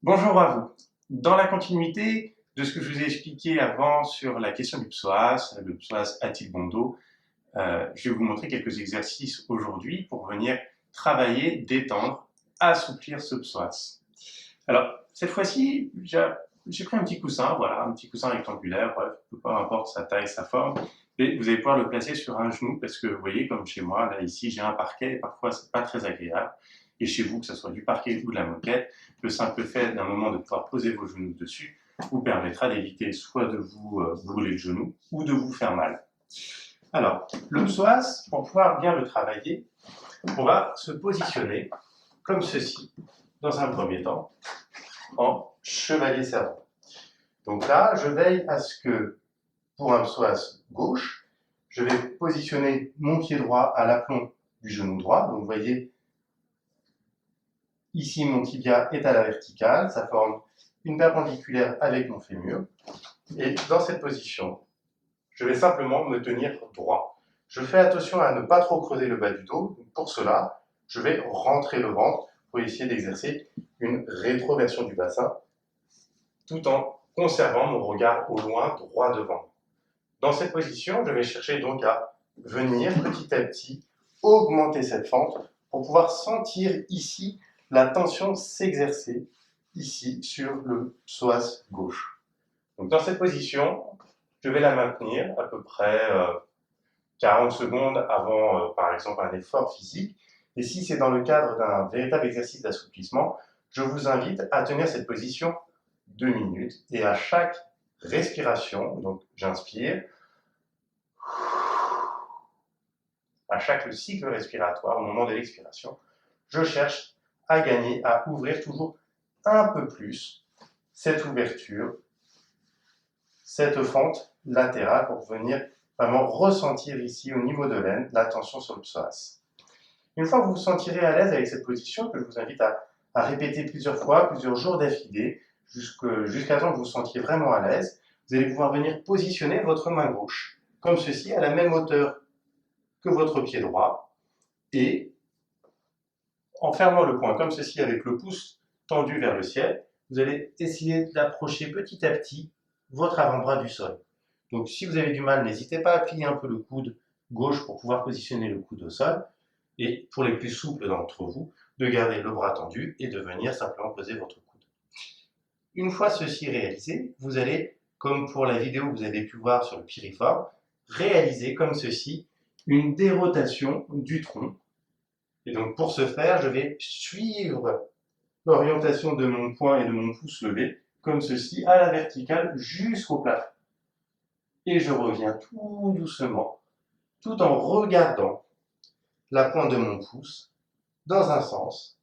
Bonjour à vous. Dans la continuité de ce que je vous ai expliqué avant sur la question du psoas, le psoas a-t-il bon dos, je vais vous montrer quelques exercices aujourd'hui pour venir travailler, détendre, assouplir ce psoas. Alors, cette fois-ci, j'ai pris un petit coussin, voilà, un petit coussin rectangulaire, bref, peu importe sa taille, sa forme, et vous allez pouvoir le placer sur un genou parce que vous voyez, comme chez moi, là, ici, j'ai un parquet et parfois, c'est pas très agréable. Et chez vous, que ce soit du parquet ou de la moquette, le simple fait d'un moment de pouvoir poser vos genoux dessus vous permettra d'éviter soit de vous brûler le genou ou de vous faire mal. Alors, le psoas, pour pouvoir bien le travailler, on va se positionner comme ceci, dans un premier temps, en chevalier servant. Donc là, je veille à ce que, pour un psoas gauche, je vais positionner mon pied droit à l'aplomb du genou droit. Donc vous voyez, ici mon tibia est à la verticale, ça forme une perpendiculaire avec mon fémur. Et dans cette position, je vais simplement me tenir droit. Je fais attention à ne pas trop creuser le bas du dos. Pour cela, je vais rentrer le ventre pour essayer d'exercer une rétroversion du bassin tout en conservant mon regard au loin droit devant. Dans cette position, je vais chercher donc à venir petit à petit augmenter cette fente pour pouvoir sentir ici la tension s'exercer ici sur le psoas gauche. Donc dans cette position, je vais la maintenir à peu près 40 secondes avant, par exemple, un effort physique. Et si c'est dans le cadre d'un véritable exercice d'assouplissement, je vous invite à tenir cette position 2 minutes. Et à chaque respiration, donc j'inspire, à chaque cycle respiratoire, au moment de l'expiration, je cherche à gagner, à ouvrir toujours un peu plus cette ouverture, cette fente latérale pour venir vraiment ressentir ici au niveau de l'aine la tension sur le psoas. Une fois que vous vous sentirez à l'aise avec cette position, que je vous invite à répéter plusieurs fois, plusieurs jours d'affilée, jusqu'à temps que vous vous sentiez vraiment à l'aise, vous allez pouvoir venir positionner votre main gauche, comme ceci, à la même hauteur que votre pied droit, et en fermant le poing comme ceci avec le pouce tendu vers le ciel, vous allez essayer d'approcher petit à petit votre avant-bras du sol. Donc si vous avez du mal, n'hésitez pas à plier un peu le coude gauche pour pouvoir positionner le coude au sol. Et pour les plus souples d'entre vous, de garder le bras tendu et de venir simplement poser votre coude. Une fois ceci réalisé, vous allez, comme pour la vidéo que vous avez pu voir sur le piriforme, réaliser comme ceci une dérotation du tronc. Et donc pour ce faire, je vais suivre l'orientation de mon poing et de mon pouce levé, comme ceci, à la verticale jusqu'au plafond. Et je reviens tout doucement, tout en regardant la pointe de mon pouce dans un sens,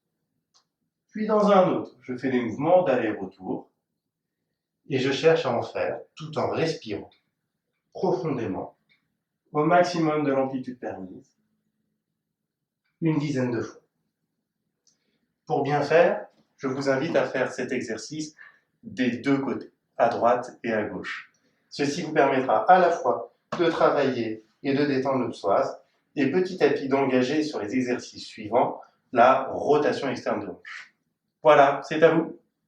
puis dans un autre. Je fais des mouvements d'aller-retour et je cherche à en faire tout en respirant profondément, au maximum de l'amplitude permise, une dizaine de fois. Pour bien faire, je vous invite à faire cet exercice des deux côtés, à droite et à gauche. Ceci vous permettra à la fois de travailler et de détendre le psoas, et petit à petit d'engager sur les exercices suivants la rotation externe de hanche. Voilà, c'est à vous.